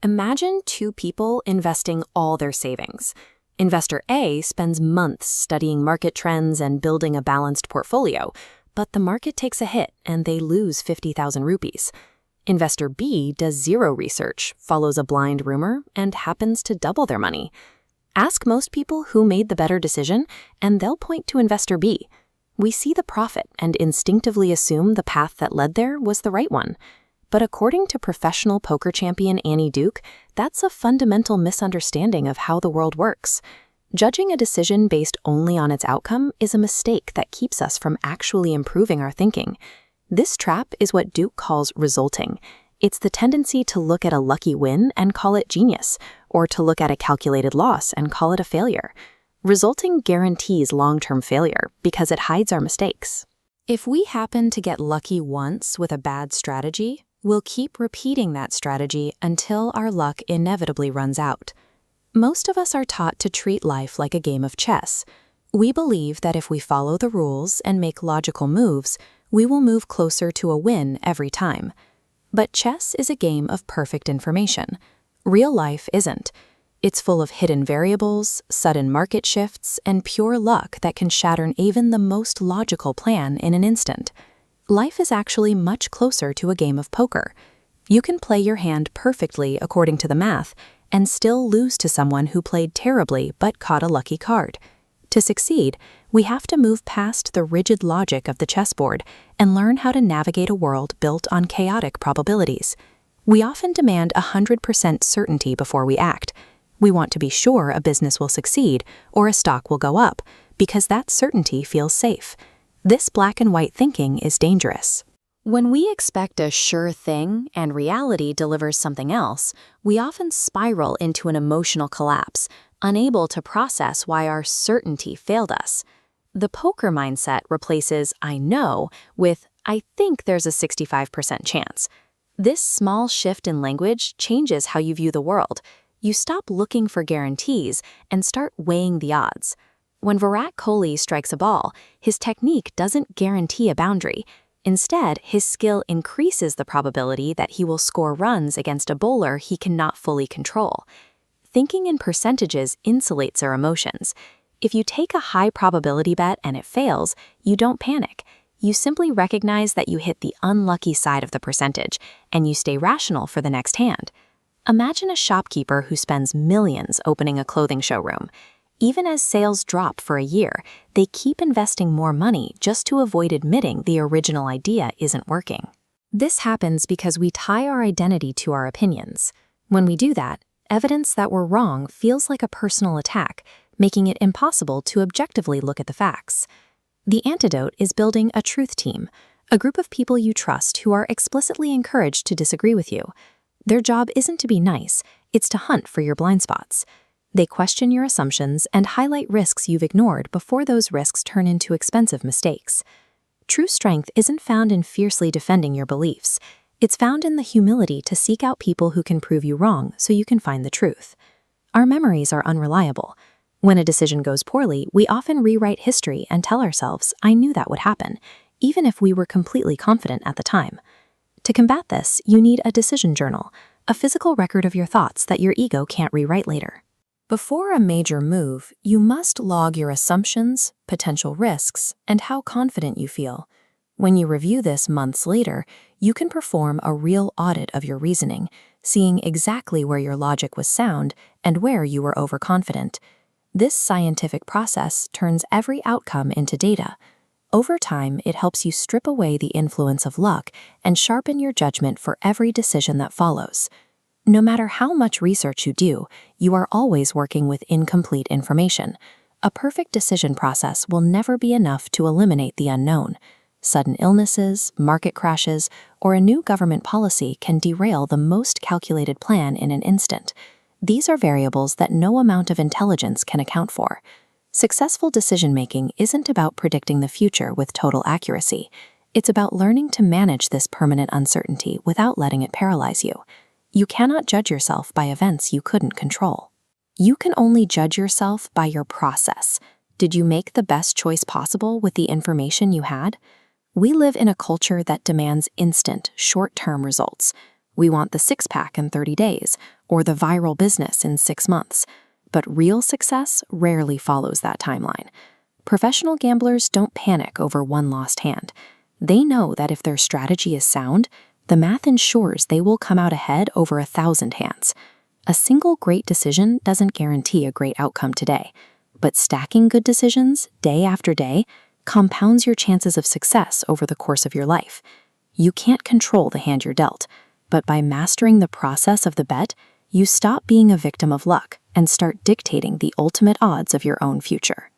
Imagine two people investing all their savings. Investor A spends months studying market trends and building a balanced portfolio, but the market takes a hit and they lose 50,000 rupees. Investor B does zero research, follows a blind rumor, and happens to double their money. Ask most people who made the better decision, and they'll point to Investor B. We see the profit and instinctively assume the path that led there was the right one. But according to professional poker champion Annie Duke, that's a fundamental misunderstanding of how the world works. Judging a decision based only on its outcome is a mistake that keeps us from actually improving our thinking. This trap is what Duke calls resulting. It's the tendency to look at a lucky win and call it genius, or to look at a calculated loss and call it a failure. Resulting guarantees long-term failure because it hides our mistakes. If we happen to get lucky once with a bad strategy, we'll keep repeating that strategy until our luck inevitably runs out. Most of us are taught to treat life like a game of chess. We believe that if we follow the rules and make logical moves, we will move closer to a win every time. But chess is a game of perfect information. Real life isn't. It's full of hidden variables, sudden market shifts, and pure luck that can shatter even the most logical plan in an instant. Life is actually much closer to a game of poker. You can play your hand perfectly according to the math and still lose to someone who played terribly but caught a lucky card. To succeed, we have to move past the rigid logic of the chessboard and learn how to navigate a world built on chaotic probabilities. We often demand 100% certainty before we act. We want to be sure a business will succeed or a stock will go up because that certainty feels safe. This black and white thinking is dangerous. When we expect a sure thing and reality delivers something else, we often spiral into an emotional collapse, unable to process why our certainty failed us. The poker mindset replaces "I know" with "I think there's a 65% chance." This small shift in language changes how you view the world. You stop looking for guarantees and start weighing the odds. When Virat Kohli strikes a ball, his technique doesn't guarantee a boundary. Instead, his skill increases the probability that he will score runs against a bowler he cannot fully control. Thinking in percentages insulates our emotions. If you take a high probability bet and it fails, you don't panic. You simply recognize that you hit the unlucky side of the percentage, and you stay rational for the next hand. Imagine a shopkeeper who spends millions opening a clothing showroom. Even as sales drop for a year, they keep investing more money just to avoid admitting the original idea isn't working. This happens because we tie our identity to our opinions. When we do that, evidence that we're wrong feels like a personal attack, making it impossible to objectively look at the facts. The antidote is building a truth team, a group of people you trust who are explicitly encouraged to disagree with you. Their job isn't to be nice, it's to hunt for your blind spots. They question your assumptions and highlight risks you've ignored before those risks turn into expensive mistakes. True strength isn't found in fiercely defending your beliefs. It's found in the humility to seek out people who can prove you wrong so you can find the truth. Our memories are unreliable. When a decision goes poorly, we often rewrite history and tell ourselves, "I knew that would happen," even if we were completely confident at the time. To combat this, you need a decision journal, a physical record of your thoughts that your ego can't rewrite later. Before a major move, you must log your assumptions, potential risks, and how confident you feel. When you review this months later, you can perform a real audit of your reasoning, seeing exactly where your logic was sound and where you were overconfident. This scientific process turns every outcome into data. Over time, it helps you strip away the influence of luck and sharpen your judgment for every decision that follows. No matter how much research you do, you are always working with incomplete information. A perfect decision process will never be enough to eliminate the unknown. Sudden illnesses, market crashes, or a new government policy can derail the most calculated plan in an instant. These are variables that no amount of intelligence can account for. Successful decision-making isn't about predicting the future with total accuracy. It's about learning to manage this permanent uncertainty without letting it paralyze you. You cannot judge yourself by events you couldn't control. You can only judge yourself by your process. Did you make the best choice possible with the information you had? We live in a culture that demands instant, short-term results. We want the six-pack in 30 days, or the viral business in 6 months. But real success rarely follows that timeline. Professional gamblers don't panic over one lost hand. They know that if their strategy is sound, the math ensures they will come out ahead over 1,000 hands. A single great decision doesn't guarantee a great outcome today, but stacking good decisions day after day compounds your chances of success over the course of your life. You can't control the hand you're dealt, but by mastering the process of the bet, you stop being a victim of luck and start dictating the ultimate odds of your own future.